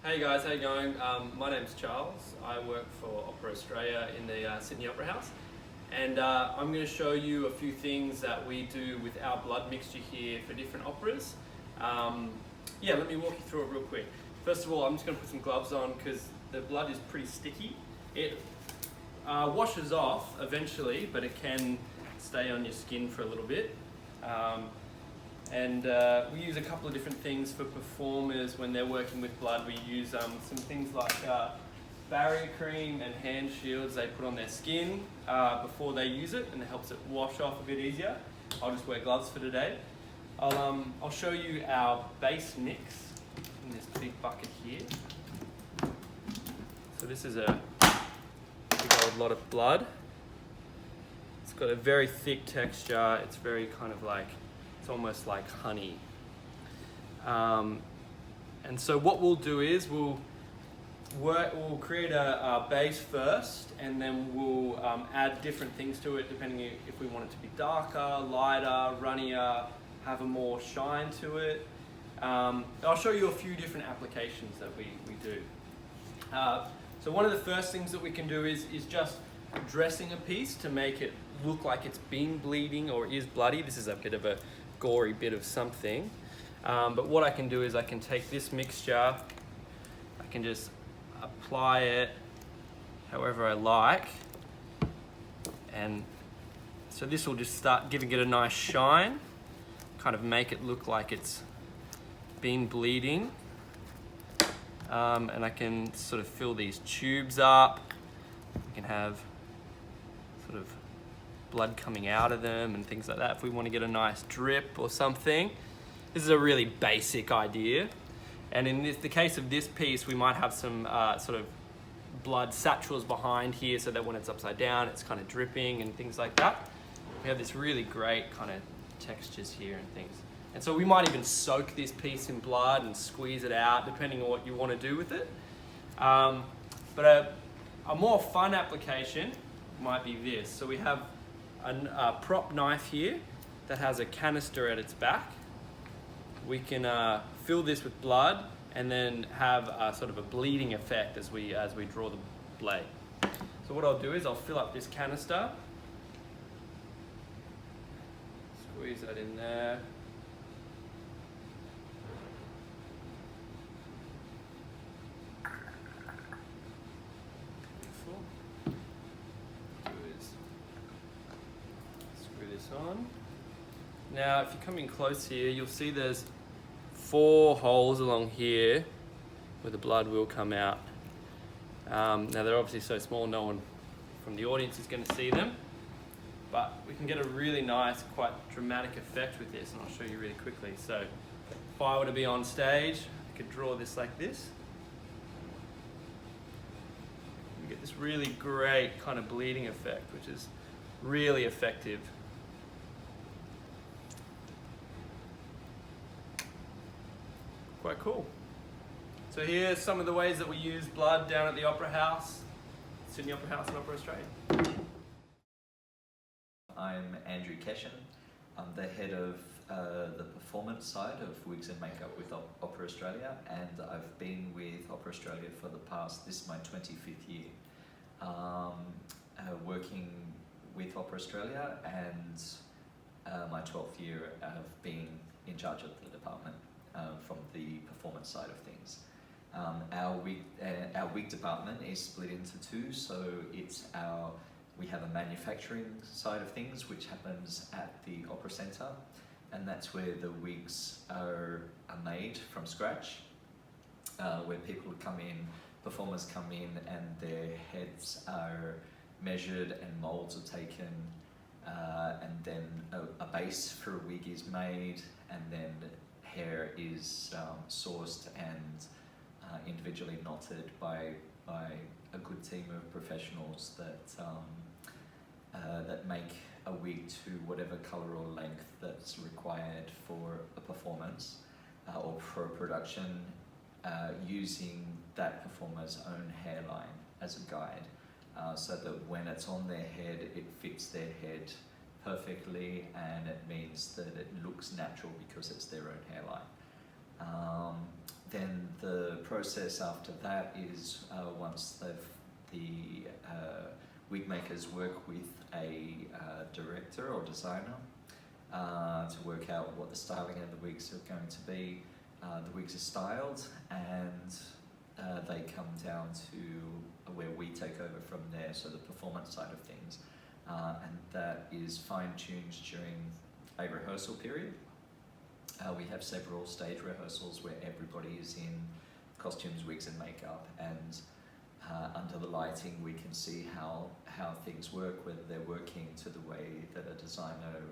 Hey guys, how you going? My name's Charles. I work for Opera Australia in the Sydney Opera House, and I'm going to show you a few things that we do with our blood mixture here for different operas. Let me walk you through it real quick. First of all, I'm just going to put some gloves on because the blood is pretty sticky. It washes off eventually, but it can stay on your skin for a little bit. We use a couple of different things for performers when they're working with blood. We use some things like barrier cream and hand shields they put on their skin before they use it, and it helps it wash off a bit easier. I'll just wear gloves for today. I'll show you our base mix in this big bucket here. So this is a big old lot of blood. It's got a very thick texture. It's very kind of like, it's almost like honey. And so what we'll do is we'll create a base first, and then we'll add different things to it depending if we want it to be darker, lighter, runnier, have a more shine to it. I'll show you a few different applications that we do. So one of the first things that we can do is just dressing a piece to make it look like it's been bleeding or is bloody. This is a bit of a gory bit of something. But what I can do is I can take this mixture, I can just apply it however I like, and so this will just start giving it a nice shine, kind of make it look like it's been bleeding. And I can sort of fill these tubes up. We can have sort of blood coming out of them and things like that if we want to get a nice drip or something. This is a really basic idea. And in the case of this piece, we might have some sort of blood satchels behind here so that when it's upside down, it's kind of dripping and things like that. We have this really great kind of textures here and things. And so we might even soak this piece in blood and squeeze it out depending on what you want to do with it. But a more fun application might be this. So we have a prop knife here that has a canister at its back. We can fill this with blood and then have a sort of a bleeding effect as we draw the blade. So what I'll do is I'll fill up this canister, squeeze that in there. On. Now if you come in close here, you'll see there's 4 holes along here where the blood will come out. Now they're obviously so small no one from the audience is going to see them, but we can get a really nice, quite dramatic effect with this, and I'll show you really quickly. So if I were to be on stage, I could draw this like this. You get this really great kind of bleeding effect, which is really effective. Quite cool. So here's some of the ways that we use blood down at the Opera House, Sydney Opera House and Opera Australia. I'm Andrew Keshen. I'm the head of the performance side of wigs and makeup with Opera Australia, and I've been with Opera Australia for this is my 25th year. Working with Opera Australia, and my 12th year of being in charge of the department. From the performance side of things. Our wig department is split into 2, so we have a manufacturing side of things which happens at the Opera Centre, and that's where the wigs are made from scratch, where people come in, performers come in, and their heads are measured and molds are taken, and then a base for a wig is made, and then hair is sourced and individually knotted by a good team of professionals that make a wig to whatever colour or length that's required for a performance or for a production, using that performer's own hairline as a guide, so that when it's on their head, it fits their head perfectly, and it means that it looks natural because it's their own hairline. then the process after that is once the wig makers work with a director or designer to work out what the styling of the wigs are going to be. The wigs are styled, and they come down to where we take over from there, so the performance side of things. And that is fine-tuned during a rehearsal period. We have several stage rehearsals where everybody is in costumes, wigs and makeup, and under the lighting we can see how things work, whether they're working to the way that a designer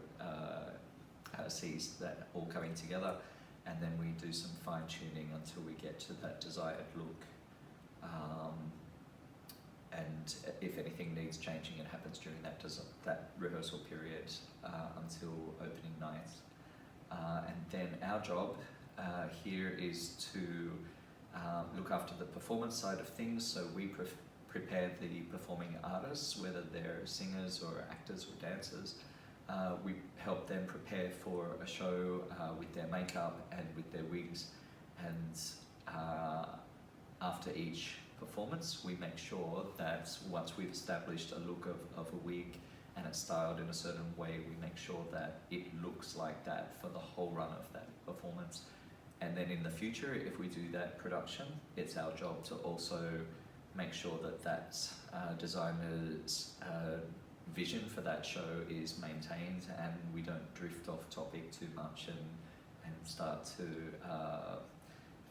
sees that all coming together, and then we do some fine-tuning until we get to that desired look. And if anything needs changing, it happens during that rehearsal period until opening night. And then our job here is to look after the performance side of things. So we prepare the performing artists, whether they're singers or actors or dancers. We help them prepare for a show with their makeup and with their wigs. And after each performance, we make sure that once we've established a look of a wig and it's styled in a certain way, we make sure that it looks like that for the whole run of that performance. And then in the future, if we do that production, it's our job to also make sure that designer's vision for that show is maintained, and we don't drift off topic too much and start to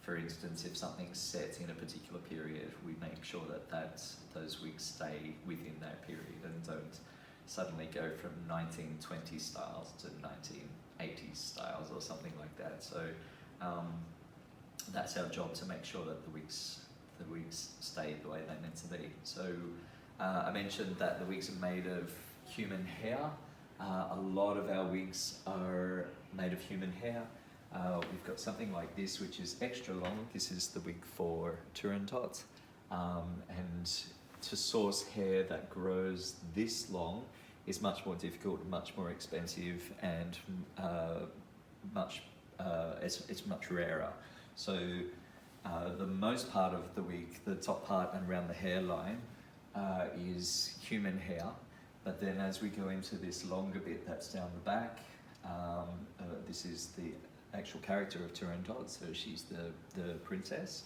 for instance, if something's set in a particular period, we make sure that those wigs stay within that period and don't suddenly go from 1920s styles to 1980s styles or something like that. So that's our job, to make sure that the wigs stay the way they're meant to be. So I mentioned that the wigs are made of human hair. A lot of our wigs are made of human hair. We've got something like this, which is extra long. This is the wig for Turandot. And to source hair that grows this long is much more difficult, much more expensive, and it's much rarer. So the most part of the wig, the top part and around the hairline, is human hair. But then as we go into this longer bit that's down the back, this is the actual character of Turandot, so she's the princess.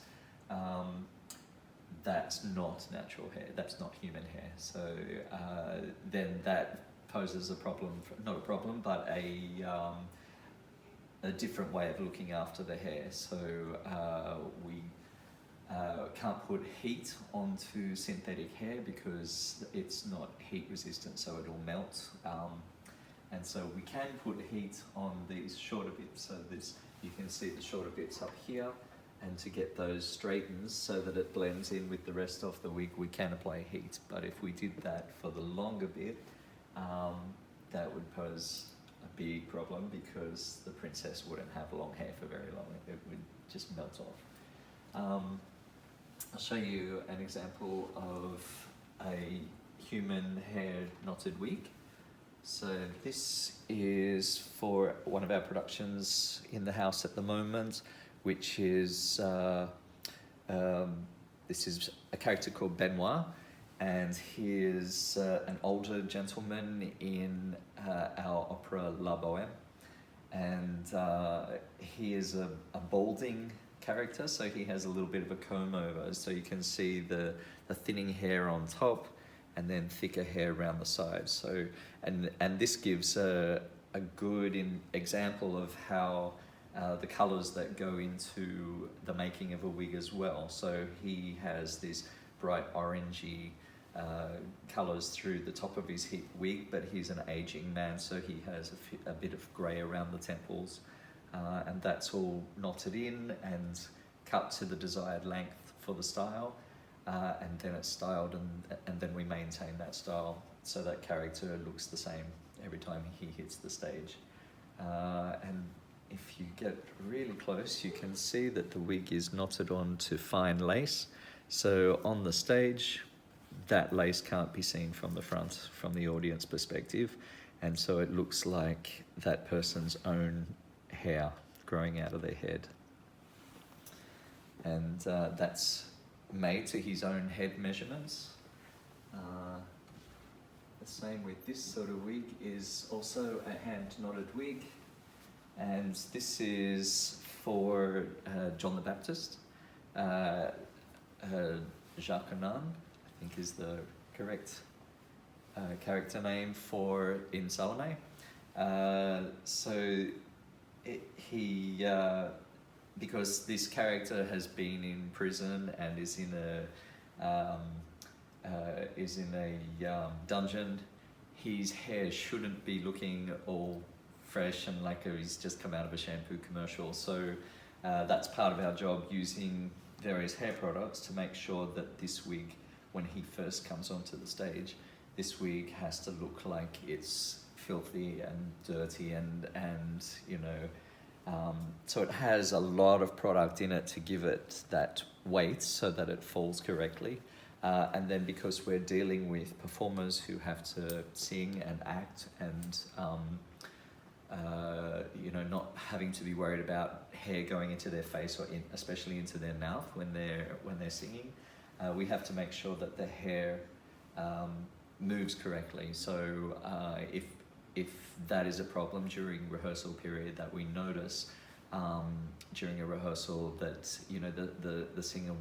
That's not natural hair, that's not human hair. So then that poses a problem, not a problem, but a different way of looking after the hair. So we can't put heat onto synthetic hair because it's not heat resistant, so it'll melt. And so we can put heat on these shorter bits. So you can see the shorter bits up here, and to get those straightened so that it blends in with the rest of the wig, we can apply heat. But if we did that for the longer bit, that would pose a big problem, because the princess wouldn't have long hair for very long. It would just melt off. I'll show you an example of a human hair knotted wig. So this is for one of our productions in the house at the moment, which is, this is a character called Benoit, and he is an older gentleman in our opera La Bohème. And he is a balding character, so he has a little bit of a comb over, so you can see the thinning hair on top, and then thicker hair around the sides. So, and this gives a good example of how the colours that go into the making of a wig as well. So he has this bright orangey colours through the top of his wig, but he's an aging man, so he has a bit of grey around the temples, and that's all knotted in and cut to the desired length for the style. And then it's styled, and then we maintain that style so that character looks the same every time he hits the stage. And if you get really close, you can see that the wig is knotted onto fine lace. So on the stage, that lace can't be seen from the front, from the audience perspective, and so it looks like that person's own hair growing out of their head. and that's made to his own head measurements. The same with this sort of wig, is also a hand knotted wig, and this is for John the Baptist. Jacques Anan, I think, is the correct character name for in Salome. Because this character has been in prison and is in a dungeon, his hair shouldn't be looking all fresh and like he's just come out of a shampoo commercial. So that's part of our job, using various hair products to make sure that this wig, when he first comes onto the stage, this wig has to look like it's filthy and dirty and you know, so it has a lot of product in it to give it that weight so that it falls correctly. And then because we're dealing with performers who have to sing and act and you know, not having to be worried about hair going into their face or especially into their mouth when they're singing, we have to make sure that the hair moves correctly. So if that is a problem during rehearsal period that we notice during a rehearsal, that you know the singer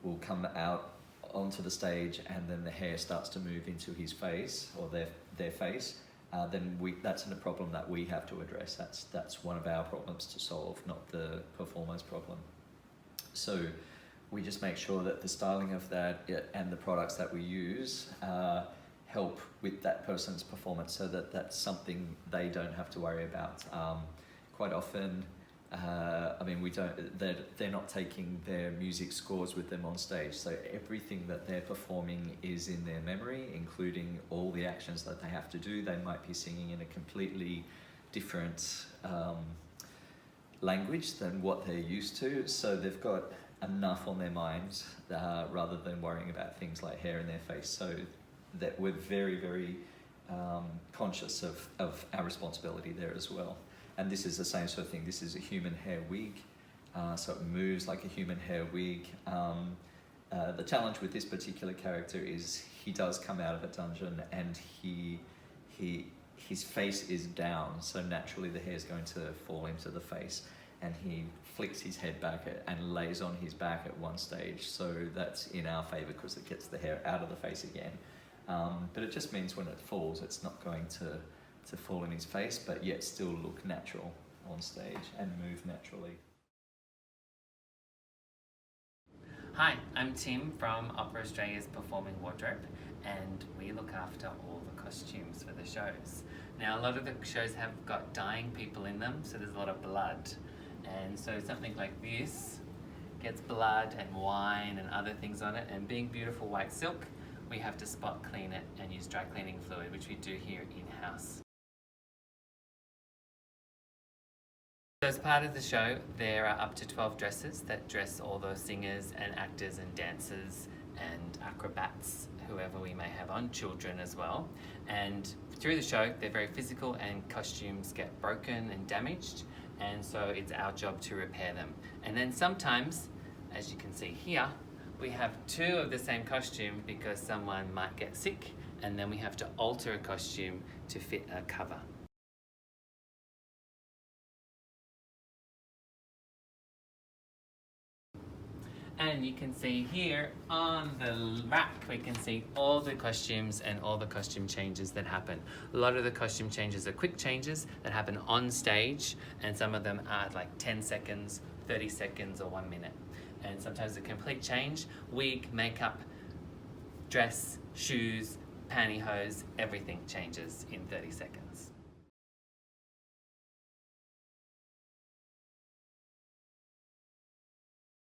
will come out onto the stage and then the hair starts to move into his face or their face, then that's a problem that we have to address. That's one of our problems to solve, not the performer's problem. So we just make sure that the styling of that and the products that we use help with that person's performance, so that that's something they don't have to worry about. Quite often, I mean, they're not taking their music scores with them on stage, so everything that they're performing is in their memory, including all the actions that they have to do. They might be singing in a completely different language than what they're used to, so they've got enough on their minds rather than worrying about things like hair in their face. So that we're very, very conscious of our responsibility there as well. And this is the same sort of thing. This is a human hair wig, so it moves like a human hair wig. The challenge with this particular character is he does come out of a dungeon and his face is down, so naturally the hair is going to fall into the face, and he flicks his head back and lays on his back at one stage. So that's in our favor because it gets the hair out of the face again. But it just means when it falls, it's not going to fall in his face, but yet still look natural on stage and move naturally. Hi, I'm Tim from Opera Australia's Performing Wardrobe, and we look after all the costumes for the shows. Now, a lot of the shows have got dying people in them, so there's a lot of blood. And so something like this gets blood and wine and other things on it, and being beautiful white silk, we have to spot clean it and use dry cleaning fluid, which we do here in-house. As part of the show, there are up to 12 dresses that dress all the singers and actors and dancers and acrobats, whoever we may have on, children as well. And through the show, they're very physical and costumes get broken and damaged, and so it's our job to repair them. And then sometimes, as you can see here, we have two of the same costume because someone might get sick, and then we have to alter a costume to fit a cover. And you can see here on the rack, we can see all the costumes and all the costume changes that happen. A lot of the costume changes are quick changes that happen on stage, and some of them are like 10 seconds, 30 seconds, or 1 minute. And sometimes a complete change, wig, makeup, dress, shoes, pantyhose, everything changes in 30 seconds.